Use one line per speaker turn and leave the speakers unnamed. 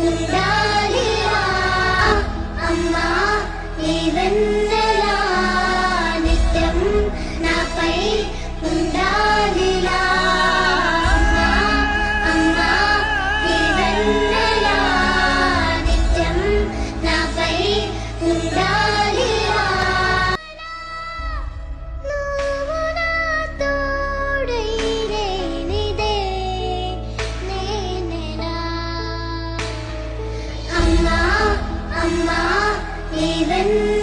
ఉండాలిరా అమ్మా నీ వెన్నెలా నిత్యం నాపై ఉండాలిరా అమ్మా అమ్మా నీ వెన్నెలా నిత్యం నాపై ఉండాలిరా నువ్వు నా తోడై లేనిదే నేనెలా అమ్మా అమ్మా నీ వెన్నెలా